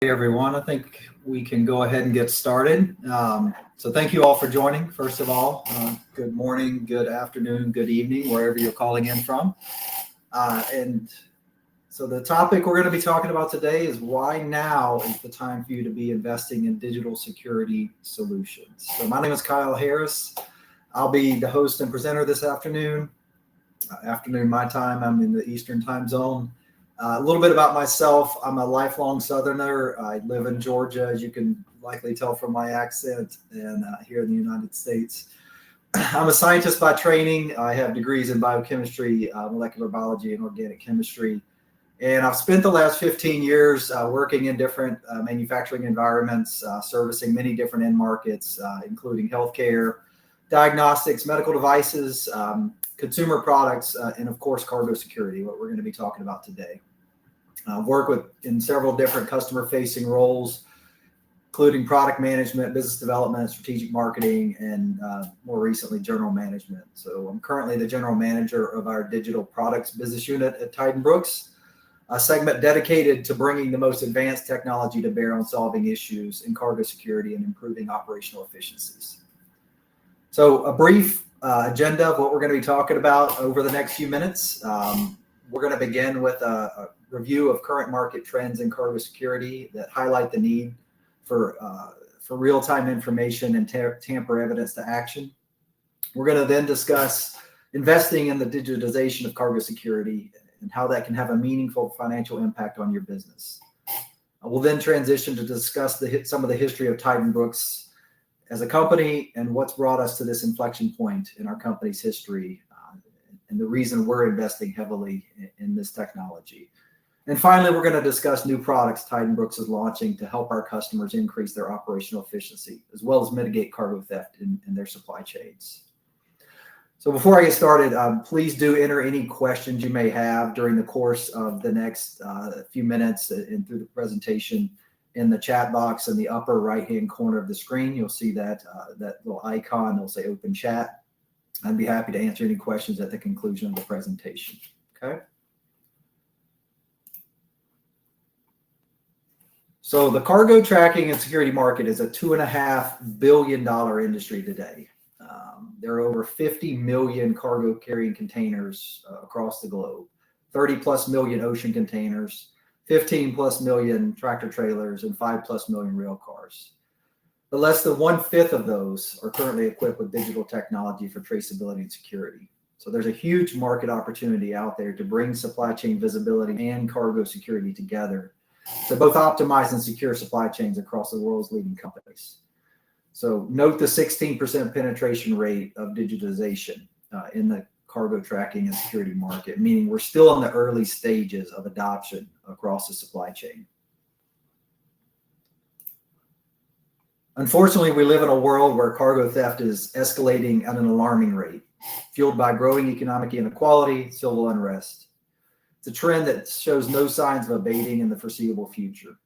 Hey everyone, I think we can go ahead and get started. So thank you all for joining. First of all, good morning, good afternoon, good evening, wherever you're calling in from. And so the topic we're going to be talking about today is why now is the time for you to be investing in digital security solutions. So my name is Kyle Harris. I'll be the host and presenter this afternoon. Afternoon my time, I'm in the Eastern time zone. A little bit about myself. I'm a lifelong Southerner. I live in Georgia, as you can likely tell from my accent, and here in the United States. I'm a scientist by training. I have degrees in biochemistry, molecular biology, and organic chemistry. And I've spent the last 15 years working in different manufacturing environments, servicing many different end markets, including healthcare, diagnostics, medical devices, consumer products, and of course, cargo security, what we're going to be talking about today. Work in several different customer-facing roles, including product management, business development, strategic marketing, and more recently, general management. So I'm currently the general manager of our digital products business unit at TydenBrooks, a segment dedicated to bringing the most advanced technology to bear on solving issues in cargo security and improving operational efficiencies. So a brief agenda of what we're going to be talking about over the next few minutes. We're going to begin with a review of current market trends in cargo security that highlight the need for real-time information and tamper evidence to action. We're going to then discuss investing in the digitization of cargo security and how that can have a meaningful financial impact on your business. We'll then transition to discuss some of the history of TydenBrooks as a company and what's brought us to this inflection point in our company's history and the reason we're investing heavily in this technology. And finally, we're going to discuss new products TydenBrooks is launching to help our customers increase their operational efficiency, as well as mitigate cargo theft in their supply chains. So before I get started, please do enter any questions you may have during the course of the next few minutes and through the presentation in the chat box in the upper right-hand corner of the screen. You'll see that little icon. It'll say open chat. I'd be happy to answer any questions at the conclusion of the presentation. Okay. So the cargo tracking and security market is a $2.5 billion industry today. There are over 50 million cargo carrying containers across the globe, 30 plus million ocean containers, 15 plus million tractor trailers, and 5 plus million rail cars. But less than 1/5 of those are currently equipped with digital technology for traceability and security. So there's a huge market opportunity out there to bring supply chain visibility and cargo security together to both optimize and secure supply chains across the world's leading companies. So note the 16% penetration rate of digitization in the cargo tracking and security market, meaning we're still in the early stages of adoption across the supply chain. Unfortunately, we live in a world where cargo theft is escalating at an alarming rate, fueled by growing economic inequality, civil unrest. It's a trend that shows no signs of abating in the foreseeable future.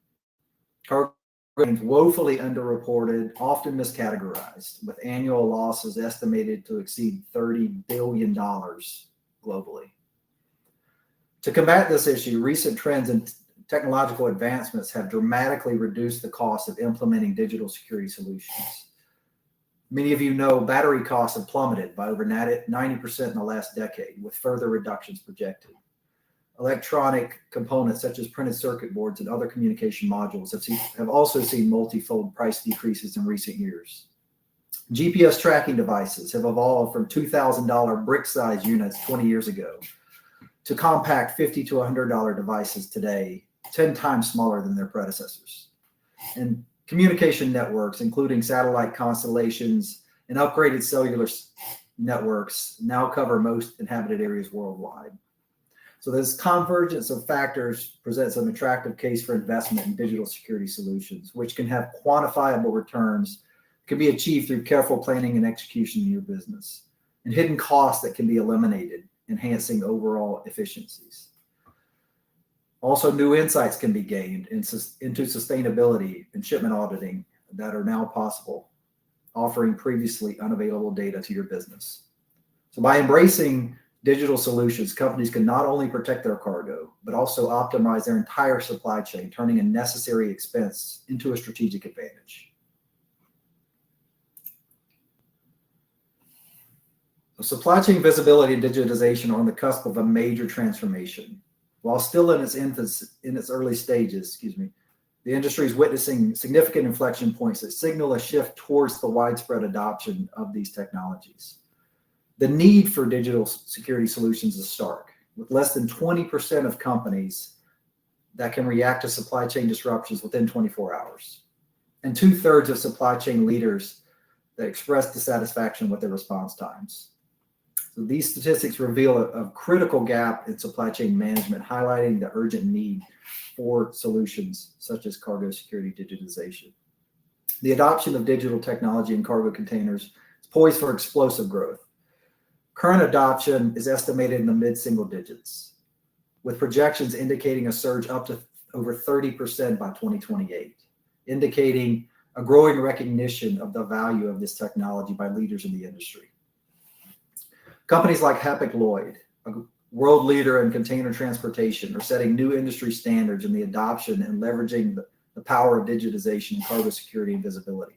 Cargo remains woefully underreported, often miscategorized, with annual losses estimated to exceed $30 billion globally. To combat this issue, recent trends in technological advancements have dramatically reduced the cost of implementing digital security solutions. Many of you know battery costs have plummeted by over 90% in the last decade, with further reductions projected. Electronic components such as printed circuit boards and other communication modules have also seen multifold price decreases in recent years. GPS tracking devices have evolved from $2,000 brick-sized units 20 years ago to compact $50 to $100 devices today, 10 times smaller than their predecessors. And communication networks, including satellite constellations and upgraded cellular networks, now cover most inhabited areas worldwide. So this convergence of factors presents an attractive case for investment in digital security solutions, which can have quantifiable returns, can be achieved through careful planning and execution in your business, and hidden costs that can be eliminated, enhancing overall efficiencies. Also, new insights can be gained into sustainability and shipment auditing that are now possible, offering previously unavailable data to your business. So by embracing digital solutions, companies can not only protect their cargo, but also optimize their entire supply chain, turning a necessary expense into a strategic advantage. So supply chain visibility and digitization are on the cusp of a major transformation. While still in its early stages, the industry is witnessing significant inflection points that signal a shift towards the widespread adoption of these technologies. The need for digital security solutions is stark, with less than 20% of companies that can react to supply chain disruptions within 24 hours, and 2/3 of supply chain leaders that express dissatisfaction with their response times. So these statistics reveal a critical gap in supply chain management, highlighting the urgent need for solutions such as cargo security digitization. The adoption of digital technology in cargo containers is poised for explosive growth. Current adoption is estimated in the mid-single digits, with projections indicating a surge up to over 30% by 2028, indicating a growing recognition of the value of this technology by leaders in the industry. Companies like Hapag-Lloyd, a world leader in container transportation, are setting new industry standards in the adoption and leveraging the power of digitization in cargo security and visibility.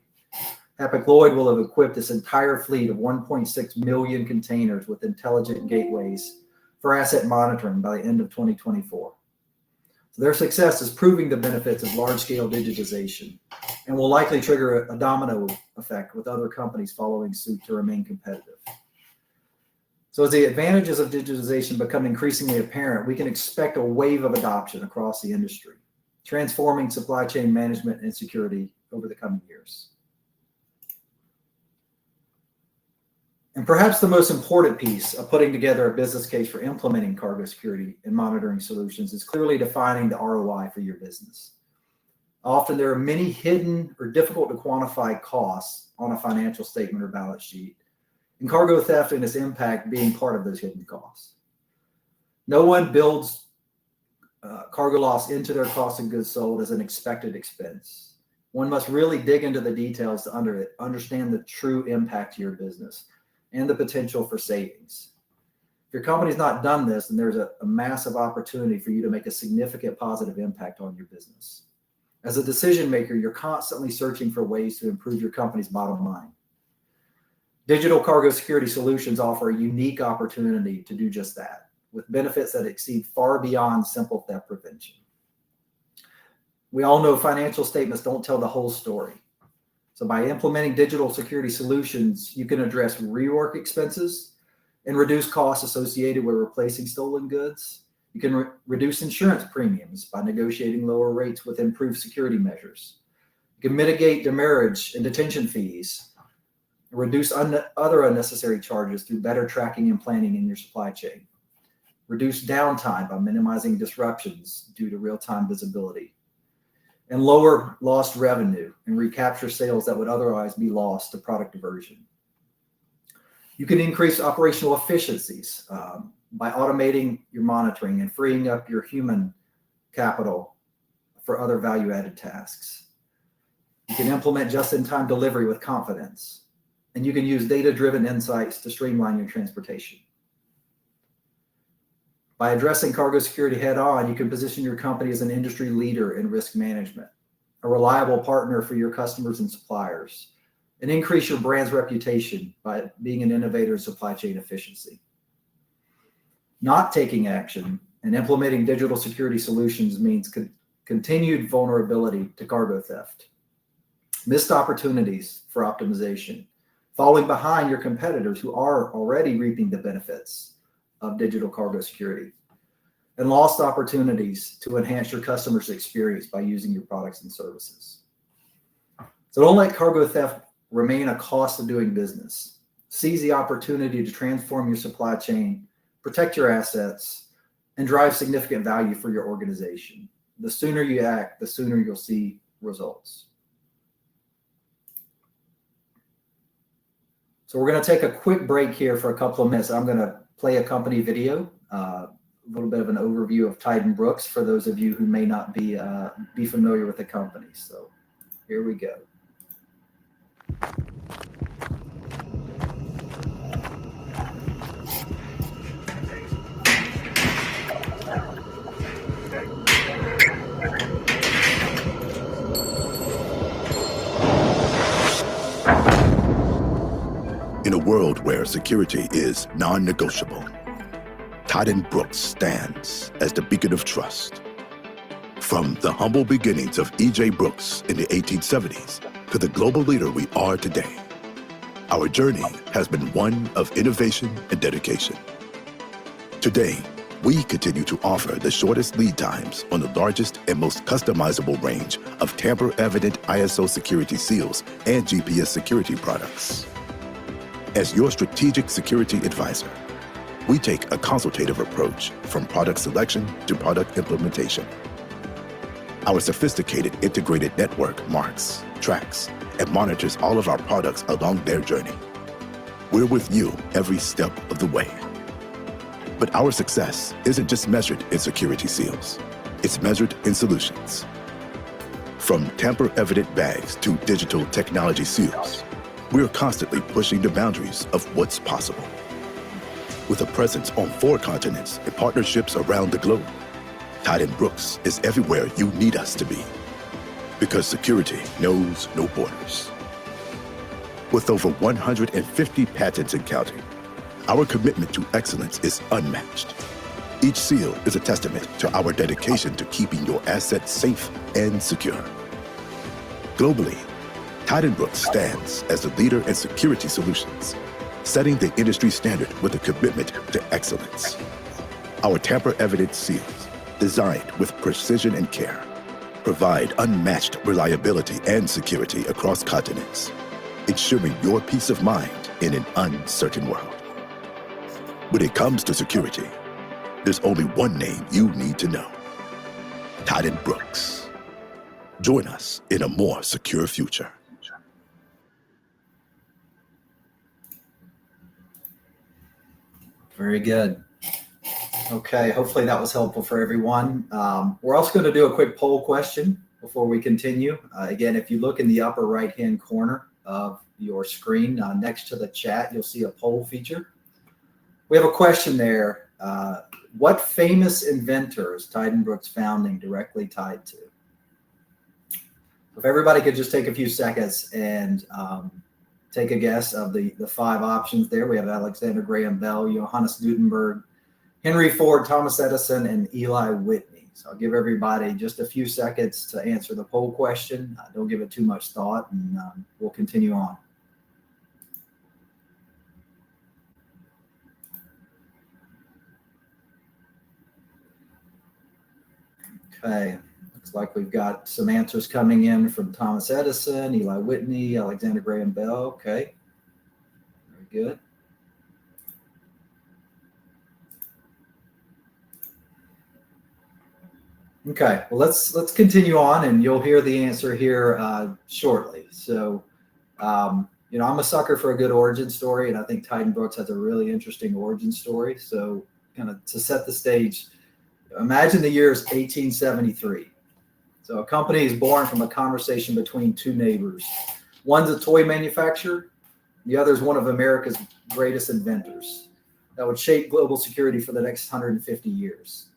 Hapag-Lloyd will have equipped this entire fleet of 1.6 million containers with intelligent gateways for asset monitoring by the end of 2024. So their success is proving the benefits of large-scale digitization and will likely trigger a domino effect with other companies following suit to remain competitive. So as the advantages of digitization become increasingly apparent, we can expect a wave of adoption across the industry, transforming supply chain management and security over the coming years. And perhaps the most important piece of putting together a business case for implementing cargo security and monitoring solutions is clearly defining the ROI for your business. Often there are many hidden or difficult to quantify costs on a financial statement or balance sheet, and cargo theft and its impact being part of those hidden costs. No one builds cargo loss into their cost of goods sold as an expected expense. One must really dig into the details to understand the true impact to your business and the potential for savings. If your company's not done this, then there's a massive opportunity for you to make a significant positive impact on your business. As a decision maker, you're constantly searching for ways to improve your company's bottom line. Digital cargo security solutions offer a unique opportunity to do just that, with benefits that exceed far beyond simple theft prevention. We all know financial statements don't tell the whole story. So by implementing digital security solutions, you can address rework expenses and reduce costs associated with replacing stolen goods. You can reduce insurance premiums by negotiating lower rates with improved security measures. You can mitigate demurrage and detention fees, reduce other unnecessary charges through better tracking and planning in your supply chain. Reduce downtime by minimizing disruptions due to real-time visibility. And lower lost revenue and recapture sales that would otherwise be lost to product diversion. You can increase operational efficiencies by automating your monitoring and freeing up your human capital for other value-added tasks. You can implement just-in-time delivery with confidence, and you can use data-driven insights to streamline your transportation. By addressing cargo security head-on, you can position your company as an industry leader in risk management, a reliable partner for your customers and suppliers, and increase your brand's reputation by being an innovator in supply chain efficiency. Not taking action and implementing digital security solutions means continued vulnerability to cargo theft, missed opportunities for optimization, falling behind your competitors who are already reaping the benefits of digital cargo security, and lost opportunities to enhance your customers' experience by using your products and services. So don't let cargo theft remain a cost of doing business. Seize the opportunity to transform your supply chain, protect your assets, and drive significant value for your organization. The sooner you act, the sooner you'll see results. So we're going to take a quick break here for a couple of minutes. I'm going to play a company video, a little bit of an overview of TydenBrooks for those of you who may not be familiar with the company. So here we go. world where security is non-negotiable, TydenBrooks stands as the beacon of trust. From the humble beginnings of E.J. Brooks in the 1870s to the global leader we are today, our journey has been one of innovation and dedication. Today, we continue to offer the shortest lead times on the largest and most customizable range of tamper-evident ISO security seals and GPS security products. As your strategic security advisor, we take a consultative approach from product selection to product implementation. Our sophisticated integrated network marks, tracks, and monitors all of our products along their journey. We're with you every step of the way. But our success isn't just measured in security seals. It's measured in solutions. From tamper-evident bags to digital technology seals, we're constantly pushing the boundaries of what's possible. With a presence on 4 continents and partnerships around the globe, TydenBrooks is everywhere you need us to be. Because security knows no borders. With over 150 patents and counting, our commitment to excellence is unmatched. Each seal is a testament to our dedication to keeping your assets safe and secure. Globally, TydenBrooks stands as the leader in security solutions, setting the industry standard with a commitment to excellence. Our tamper-evident seals, designed with precision and care, provide unmatched reliability and security across continents, ensuring your peace of mind in an uncertain world. When it comes to security, there's only one name you need to know: TydenBrooks. Join us in a more secure future. Very good. Okay, hopefully that was helpful for everyone. We're also going to do a quick poll question before we continue. Again, if you look in the upper right-hand corner of your screen next to the chat, you'll see a poll feature. We have a question there. What famous inventor is TydenBrooks founding directly tied to? If everybody could just take a few seconds and take a guess of the 5 options there. We have Alexander Graham Bell, Johannes Gutenberg, Henry Ford, Thomas Edison, and Eli Whitney. So I'll give everybody just a few seconds to answer the poll question. Don't give it too much thought, and we'll continue on. Okay, looks like we've got some answers coming in from Thomas Edison, Eli Whitney, Alexander Graham Bell. Okay, very good. Okay, well, let's continue on, and you'll hear the answer here shortly. So, I'm a sucker for a good origin story, and I think TydenBrooks has a really interesting origin story. So, kind of to set the stage, imagine the year is 1873. So, a company is born from a conversation between 2 neighbors. One's a toy manufacturer, the other is one of America's greatest inventors that would shape global security for the next 150 years.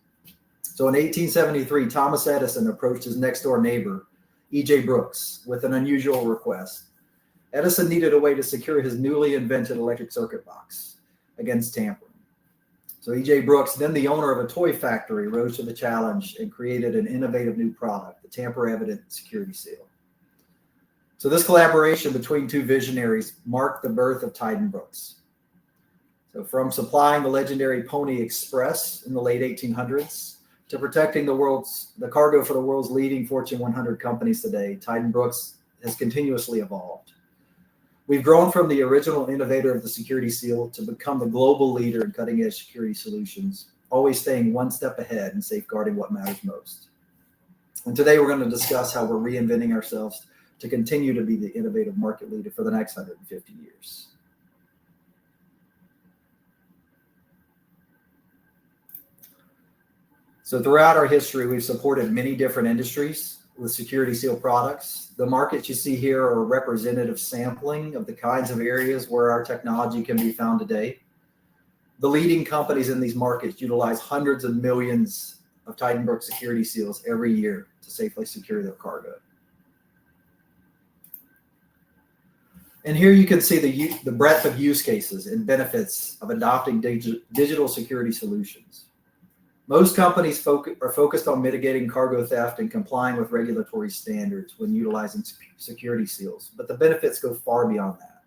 So in 1873, Thomas Edison approached his next door neighbor, E.J. Brooks, with an unusual request. Edison needed a way to secure his newly invented electric circuit box against tampering. So E.J. Brooks, then the owner of a toy factory, rose to the challenge and created an innovative new product, the tamper-evident security seal. So this collaboration between 2 visionaries marked the birth of TydenBrooks. So from supplying the legendary Pony Express in the late 1800s, to protecting the cargo for the world's leading Fortune 100 companies today, TydenBrooks has continuously evolved. We've grown from the original innovator of the security seal to become the global leader in cutting-edge security solutions, always staying one step ahead and safeguarding what matters most. And today we're going to discuss how we're reinventing ourselves to continue to be the innovative market leader for the next 150 years. So throughout our history, we've supported many different industries with security seal products. The markets you see here are a representative sampling of the kinds of areas where our technology can be found today. The leading companies in these markets utilize hundreds of millions of TydenBrooks security seals every year to safely secure their cargo. And here you can see the breadth of use cases and benefits of adopting digital security solutions. Most companies are focused on mitigating cargo theft and complying with regulatory standards when utilizing security seals, but the benefits go far beyond that.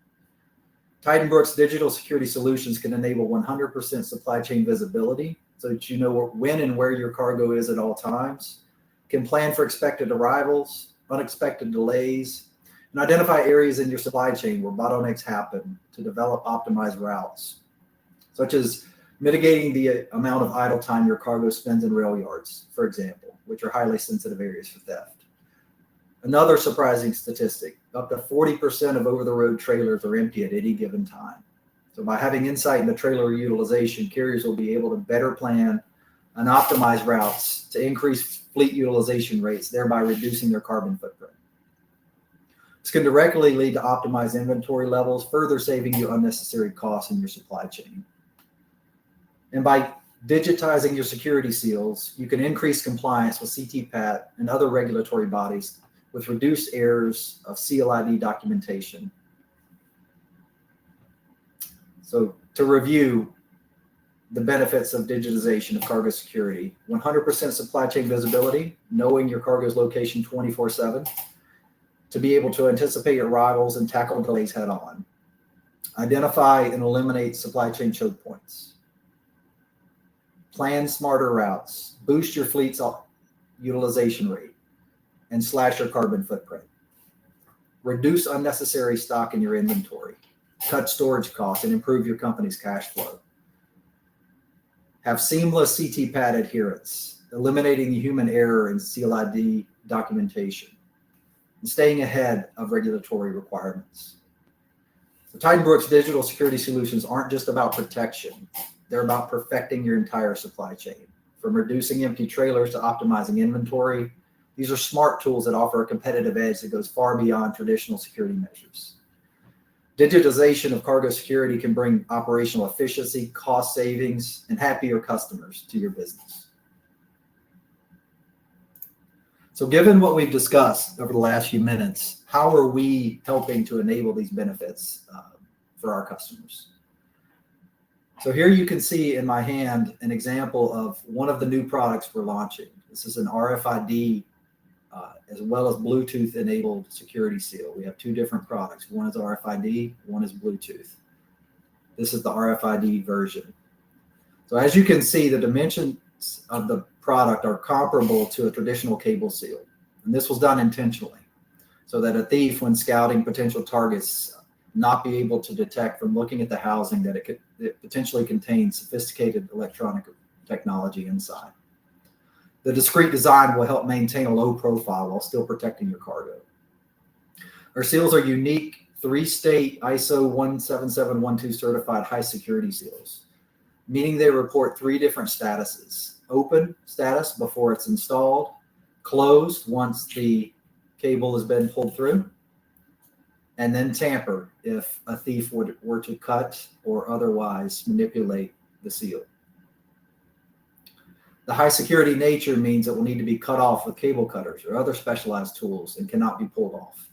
TydenBrooks digital security solutions can enable 100% supply chain visibility so that you know when and where your cargo is at all times, can plan for expected arrivals, unexpected delays, and identify areas in your supply chain where bottlenecks happen to develop optimized routes, such as mitigating the amount of idle time your cargo spends in rail yards, for example, which are highly sensitive areas for theft. Another surprising statistic, up to 40% of over-the-road trailers are empty at any given time. So by having insight into trailer utilization, carriers will be able to better plan and optimize routes to increase fleet utilization rates, thereby reducing their carbon footprint. This can directly lead to optimized inventory levels, further saving you unnecessary costs in your supply chain. And by digitizing your security seals, you can increase compliance with CTPAT and other regulatory bodies with reduced errors of CLID documentation. So to review the benefits of digitization of cargo security: 100% supply chain visibility, knowing your cargo's location 24/7, to be able to anticipate arrivals and tackle delays head on, identify and eliminate supply chain choke points, plan smarter routes, boost your fleet's utilization rate, and slash your carbon footprint, reduce unnecessary stock in your inventory, cut storage costs, and improve your company's cash flow. Have seamless CTPAT adherence, eliminating the human error in CLID documentation, and staying ahead of regulatory requirements. The TydenBrooks digital security solutions aren't just about protection. They're about perfecting your entire supply chain. From reducing empty trailers to optimizing inventory, these are smart tools that offer a competitive edge that goes far beyond traditional security measures. Digitization of cargo security can bring operational efficiency, cost savings, and happier customers to your business. So given what we've discussed over the last few minutes, how are we helping to enable these benefits for our customers? So here you can see in my hand an example of one of the new products we're launching. This is an RFID as well as Bluetooth enabled security seal. We have two different products. One is RFID, one is Bluetooth. This is the RFID version. So as you can see, the dimensions of the product are comparable to a traditional cable seal. And this was done intentionally so that a thief, when scouting potential targets, not be able to detect from looking at the housing that it potentially contains sophisticated electronic technology inside. The discrete design will help maintain a low profile while still protecting your cargo. Our seals are unique 3-state ISO 17712 certified high security seals, meaning they report 3 different statuses: open status before it's installed, closed once the cable has been pulled through, and then tamper if a thief were to cut or otherwise manipulate the seal. The high security nature means it will need to be cut off with cable cutters or other specialized tools and cannot be pulled off.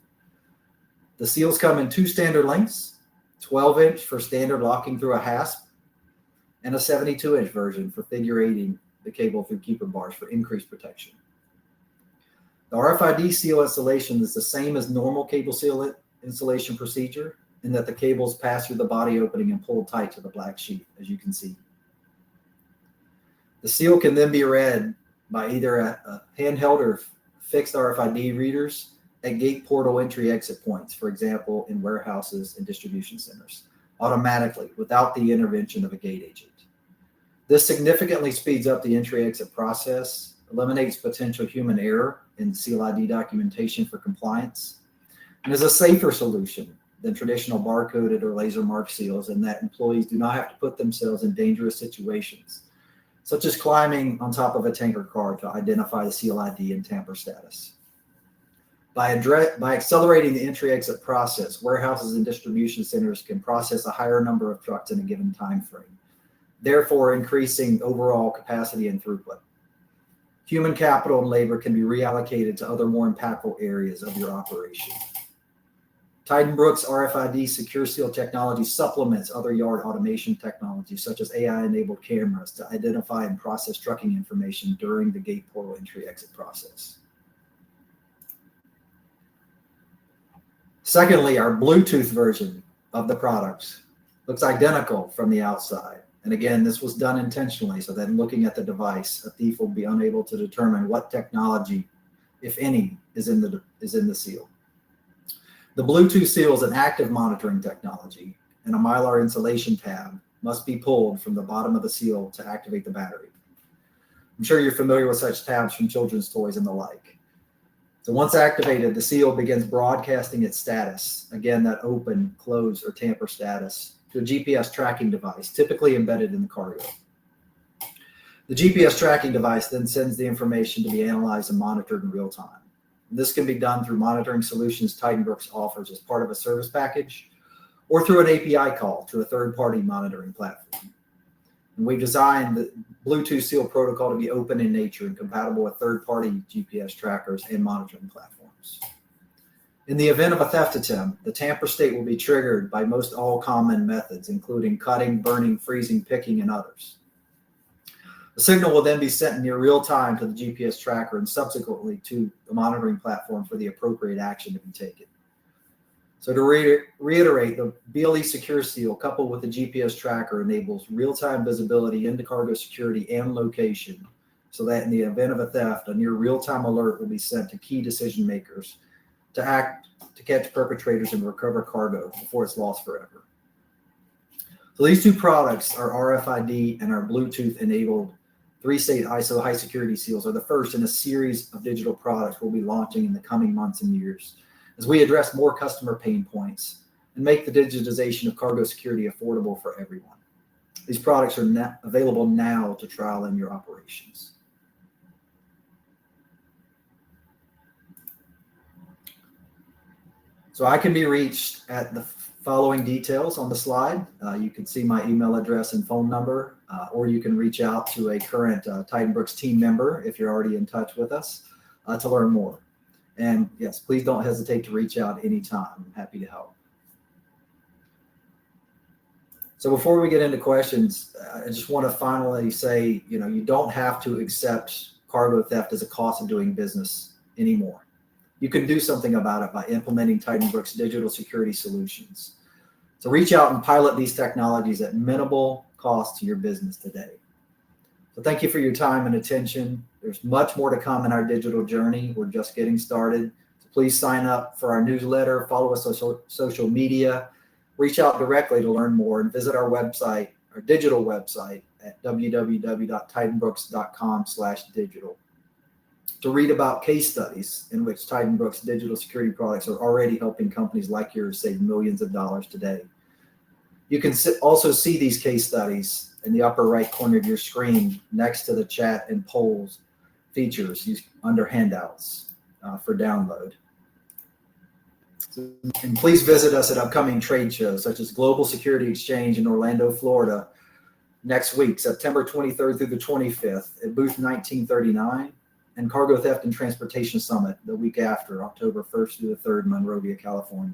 The seals come in 2 standard lengths: 12-inch for standard locking through a hasp, and a 72-inch version for figure eighting the cable through keeper bars for increased protection. The RFID seal installation is the same as normal cable seal installation procedure, in that the cables pass through the body opening and pulled tight to the black sheet, as you can see. The seal can then be read by either a handheld or fixed RFID readers at gate portal entry exit points, for example, in warehouses and distribution centers, automatically without the intervention of a gate agent. This significantly speeds up the entry exit process, eliminates potential human error in CLID documentation for compliance, and is a safer solution than traditional barcoded or laser mark seals, in that employees do not have to put themselves in dangerous situations, such as climbing on top of a tanker car to identify the CLID and tamper status. By accelerating the entry-exit process, warehouses and distribution centers can process a higher number of trucks in a given time frame, therefore increasing overall capacity and throughput. Human capital and labor can be reallocated to other more impactful areas of your operation. TydenBrooks RFID secure seal technology supplements other yard automation technologies such as AI-enabled cameras to identify and process trucking information during the gate portal entry exit process. Secondly, our Bluetooth version of the product looks identical from the outside. And again, this was done intentionally so that in looking at the device, a thief will be unable to determine what technology, if any, is in the seal. The Bluetooth seal is an active monitoring technology, and a Mylar insulation tab must be pulled from the bottom of the seal to activate the battery. I'm sure you're familiar with such tabs from children's toys and the like. So once activated, the seal begins broadcasting its status, again, that open, close, or tamper status, to a GPS tracking device, typically embedded in the cargo. The GPS tracking device then sends the information to be analyzed and monitored in real time. This can be done through monitoring solutions TydenBrooks offers as part of a service package or through an API call to a third-party monitoring platform. And we've designed the Bluetooth seal protocol to be open in nature and compatible with third-party GPS trackers and monitoring platforms. In the event of a theft attempt, the tamper state will be triggered by most all common methods, including cutting, burning, freezing, picking, and others. The signal will then be sent in near real time to the GPS tracker and subsequently to the monitoring platform for the appropriate action to be taken. So to reiterate, the BLE Secure Seal coupled with the GPS tracker enables real-time visibility into cargo security and location so that in the event of a theft, a near real-time alert will be sent to key decision makers to act to catch perpetrators and recover cargo before it's lost forever. So these two products, our RFID and our Bluetooth-enabled 3-state ISO high security seals, are the first in a series of digital products we'll be launching in the coming months and years as we address more customer pain points and make the digitization of cargo security affordable for everyone. These products are available now to trial in your operations. So I can be reached at the following details on the slide. You can see my email address and phone number, or you can reach out to a current TydenBrooks team member if you're already in touch with us to learn more. And yes, please don't hesitate to reach out anytime. I'm happy to help. So before we get into questions, I just want to finally say, you don't have to accept cargo theft as a cost of doing business anymore. You can do something about it by implementing TydenBrooks digital security solutions. So reach out and pilot these technologies at minimal cost to your business today. So thank you for your time and attention. There's much more to come in our digital journey. We're just getting started. So please sign up for our newsletter, follow us on social media, reach out directly to learn more, and visit our website, our digital website at www.tydenbrooks.com/digital. To read about case studies in which TydenBrooks digital security products are already helping companies like yours save millions of dollars today. You can also see these case studies in the upper right corner of your screen next to the chat and polls features under handouts for download. And please visit us at upcoming trade shows such as Global Security Exchange in Orlando, Florida next week, September 23rd through the 25th at booth 1939. And Cargo Theft and Transportation Summit the week after, October 1st through the 3rd in Monrovia, California.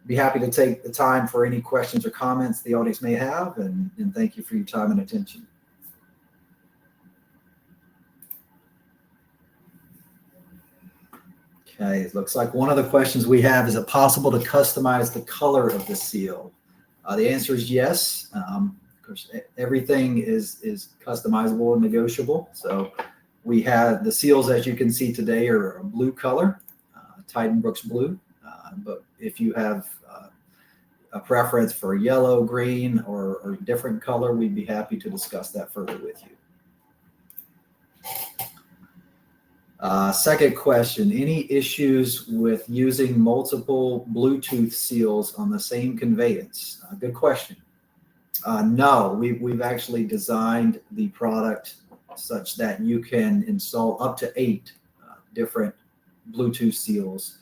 Be happy to take the time for any questions or comments the audience may have, and thank you for your time and attention. Okay, it looks like one of the questions we have, is it possible to customize the color of the seal? The answer is yes. Of course, everything is customizable and negotiable. So we have the seals, as you can see today, are a blue color, TydenBrooks blue. But if you have a preference for yellow, green, or different color, we'd be happy to discuss that further with you. Second question, any issues with using multiple Bluetooth seals on the same conveyance? Good question. No, we've actually designed the product such that you can install up to 8 different Bluetooth seals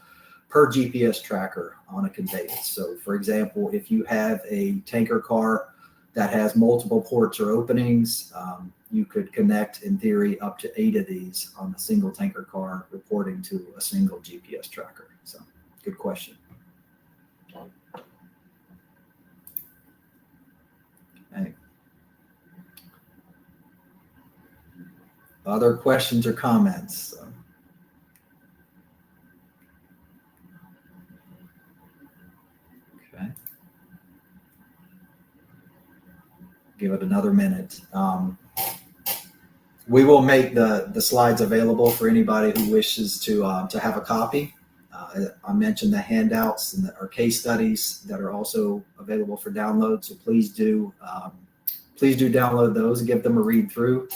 per GPS tracker on a conveyance. So for example, if you have a tanker car that has multiple ports or openings, you could connect, in theory, up to 8 of these on a single tanker car reporting to a single GPS tracker. So good question. Okay. Other questions or comments? Okay. Give it another minute. We will make the slides available for anybody who wishes to have a copy. I mentioned the handouts and our case studies that are also available for download. So please do download those and give them a read through.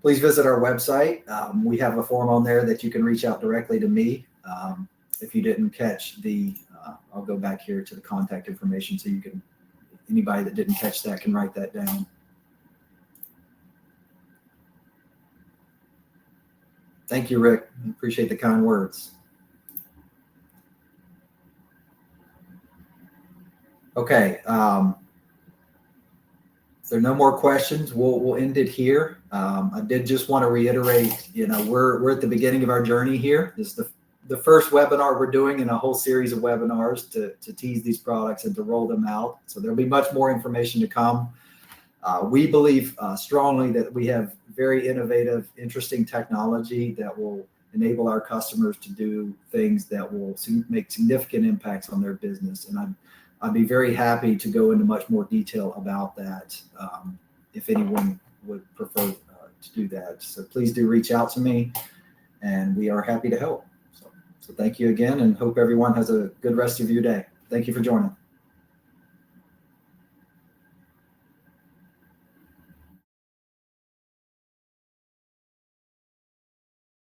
Please visit our website. We have a form on there that you can reach out directly to me. If you didn't catch I'll go back here to the contact information so anybody that didn't catch that can write that down. Thank you, Rick. Appreciate the kind words. Okay. If there are no more questions, we'll end it here. I did just want to reiterate, we're at the beginning of our journey here. This is the first webinar we're doing in a whole series of webinars to tease these products and to roll them out. So there'll be much more information to come. We believe strongly that we have very innovative, interesting technology that will enable our customers to do things that will make significant impacts on their business. And I'd be very happy to go into much more detail about that if anyone would prefer to do that. So please do reach out to me, and we are happy to help. So thank you again, and hope everyone has a good rest of your day. Thank you for joining.